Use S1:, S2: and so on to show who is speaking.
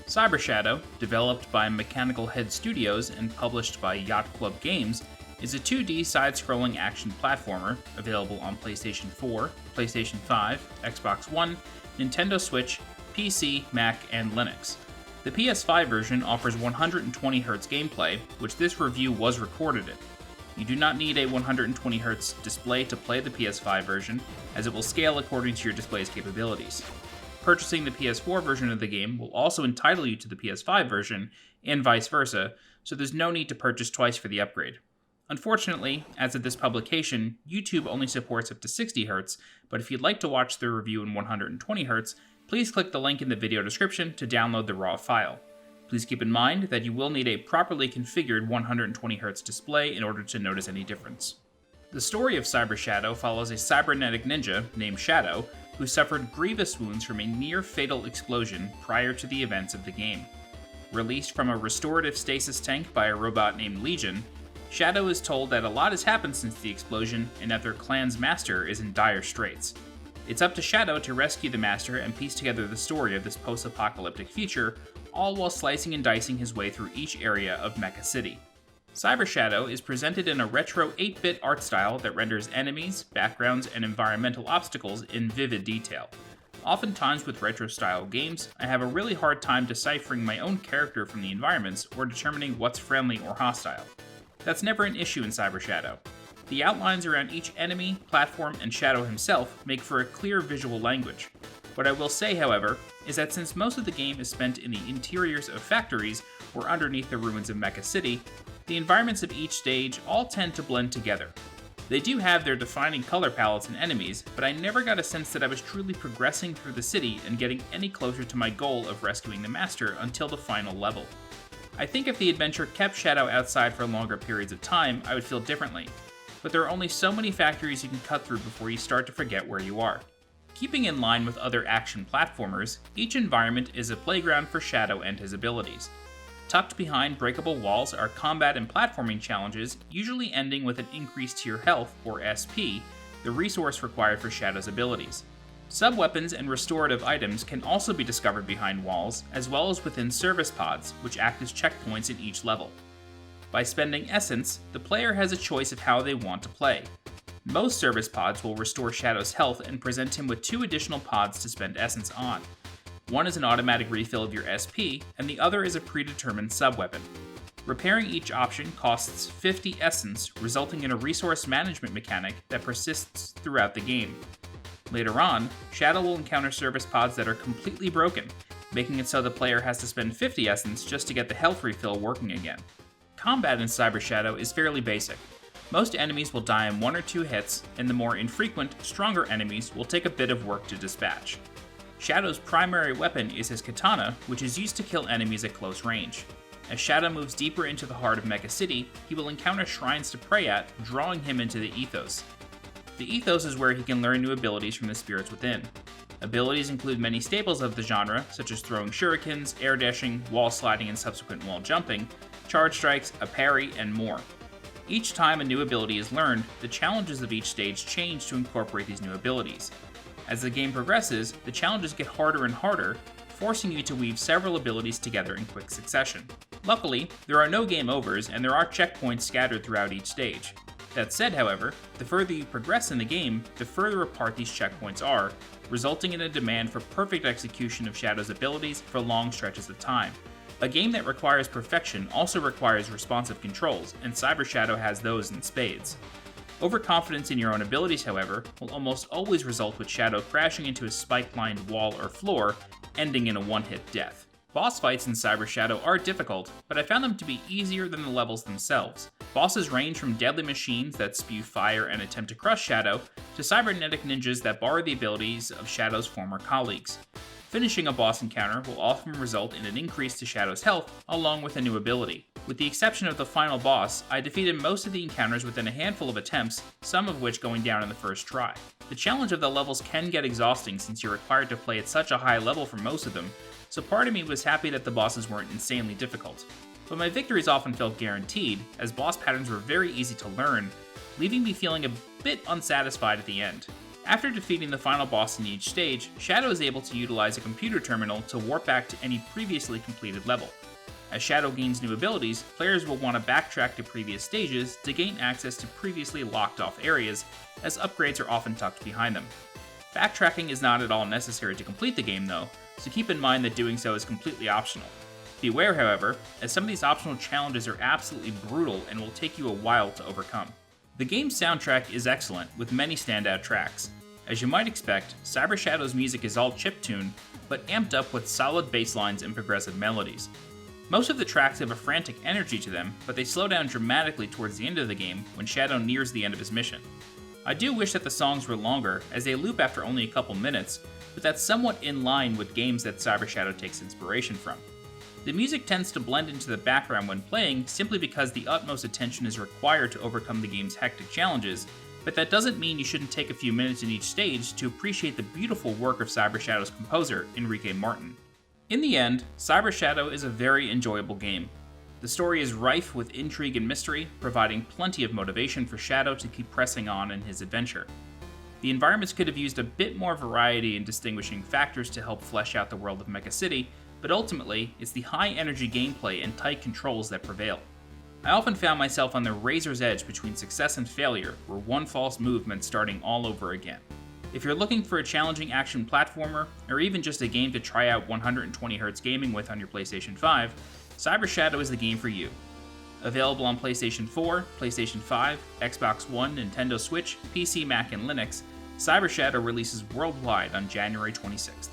S1: Cyber Shadow, developed by Mechanical Head Studios and published by Yacht Club Games, is a 2D side-scrolling action platformer available on PlayStation 4, PlayStation 5, Xbox One, Nintendo Switch, PC, Mac, and Linux. The PS5 version offers 120Hz gameplay, which this review was recorded in. You do not need a 120Hz display to play the PS5 version, as it will scale according to your display's capabilities. Purchasing the PS4 version of the game will also entitle you to the PS5 version, and vice versa, so there's no need to purchase twice for the upgrade. Unfortunately, as of this publication, YouTube only supports up to 60Hz, but if you'd like to watch the review in 120Hz, please click the link in the video description to download the raw file. Please keep in mind that you will need a properly configured 120Hz display in order to notice any difference. The story of Cyber Shadow follows a cybernetic ninja named Shadow, who suffered grievous wounds from a near-fatal explosion prior to the events of the game. Released from a restorative stasis tank by a robot named Legion, Shadow is told that a lot has happened since the explosion and that their clan's master is in dire straits. It's up to Shadow to rescue the master and piece together the story of this post-apocalyptic future, all while slicing and dicing his way through each area of Mecha City. Cyber Shadow is presented in a retro 8-bit art style that renders enemies, backgrounds, and environmental obstacles in vivid detail. Oftentimes with retro-style games, I have a really hard time deciphering my own character from the environments or determining what's friendly or hostile. That's never an issue in Cyber Shadow. The outlines around each enemy, platform, and Shadow himself make for a clear visual language. What I will say, however, is that since most of the game is spent in the interiors of factories or underneath the ruins of Mecha City, the environments of each stage all tend to blend together. They do have their defining color palettes and enemies, but I never got a sense that I was truly progressing through the city and getting any closer to my goal of rescuing the master until the final level. I think if the adventure kept Shadow outside for longer periods of time, I would feel differently, but there are only so many factories you can cut through before you start to forget where you are. Keeping in line with other action platformers, each environment is a playground for Shadow and his abilities. Tucked behind breakable walls are combat and platforming challenges, usually ending with an increase to your health, or SP, the resource required for Shadow's abilities. Sub-weapons and restorative items can also be discovered behind walls, as well as within service pods, which act as checkpoints in each level. By spending Essence, the player has a choice of how they want to play. Most service pods will restore Shadow's health and present him with 2 additional pods to spend Essence on. One is an automatic refill of your SP, and the other is a predetermined sub-weapon. Repairing each option costs 50 Essence, resulting in a resource management mechanic that persists throughout the game. Later on, Shadow will encounter service pods that are completely broken, making it so the player has to spend 50 Essence just to get the health refill working again. Combat in Cyber Shadow is fairly basic. Most enemies will die in 1 or 2 hits, and the more infrequent, stronger enemies will take a bit of work to dispatch. Shadow's primary weapon is his katana, which is used to kill enemies at close range. As Shadow moves deeper into the heart of Mecha City, he will encounter shrines to pray at, drawing him into the Ethos. The Ethos is where he can learn new abilities from the spirits within. Abilities include many staples of the genre, such as throwing shurikens, air dashing, wall sliding and subsequent wall jumping, charge strikes, a parry, and more. Each time a new ability is learned, the challenges of each stage change to incorporate these new abilities. As the game progresses, the challenges get harder and harder, forcing you to weave several abilities together in quick succession. Luckily, there are no game overs and there are checkpoints scattered throughout each stage. That said, however, the further you progress in the game, the further apart these checkpoints are, resulting in a demand for perfect execution of Shadow's abilities for long stretches of time. A game that requires perfection also requires responsive controls, and Cyber Shadow has those in spades. Overconfidence in your own abilities, however, will almost always result with Shadow crashing into a spike-lined wall or floor, ending in a one-hit death. Boss fights in Cyber Shadow are difficult, but I found them to be easier than the levels themselves. Bosses range from deadly machines that spew fire and attempt to crush Shadow, to cybernetic ninjas that borrow the abilities of Shadow's former colleagues. Finishing a boss encounter will often result in an increase to Shadow's health, along with a new ability. With the exception of the final boss, I defeated most of the encounters within a handful of attempts, some of which going down in the first try. The challenge of the levels can get exhausting since you're required to play at such a high level for most of them, so part of me was happy that the bosses weren't insanely difficult. But my victories often felt guaranteed, as boss patterns were very easy to learn, leaving me feeling a bit unsatisfied at the end. After defeating the final boss in each stage, Shadow is able to utilize a computer terminal to warp back to any previously completed level. As Shadow gains new abilities, players will want to backtrack to previous stages to gain access to previously locked off areas, as upgrades are often tucked behind them. Backtracking is not at all necessary to complete the game though, so keep in mind that doing so is completely optional. Beware, however, as some of these optional challenges are absolutely brutal and will take you a while to overcome. The game's soundtrack is excellent, with many standout tracks. As you might expect, Cyber Shadow's music is all chiptune, but amped up with solid bass lines and progressive melodies. Most of the tracks have a frantic energy to them, but they slow down dramatically towards the end of the game when Shadow nears the end of his mission. I do wish that the songs were longer, as they loop after only a couple minutes, but that's somewhat in line with games that Cyber Shadow takes inspiration from. The music tends to blend into the background when playing simply because the utmost attention is required to overcome the game's hectic challenges, but that doesn't mean you shouldn't take a few minutes in each stage to appreciate the beautiful work of Cyber Shadow's composer, Enrique Martin. In the end, Cyber Shadow is a very enjoyable game. The story is rife with intrigue and mystery, providing plenty of motivation for Shadow to keep pressing on in his adventure. The environments could have used a bit more variety and distinguishing factors to help flesh out the world of Mecha City, but ultimately, it's the high-energy gameplay and tight controls that prevail. I often found myself on the razor's edge between success and failure, where one false move meant starting all over again. If you're looking for a challenging action platformer, or even just a game to try out 120Hz gaming with on your PlayStation 5, Cyber Shadow is the game for you. Available on PlayStation 4, PlayStation 5, Xbox One, Nintendo Switch, PC, Mac, and Linux, Cyber Shadow releases worldwide on January 26th.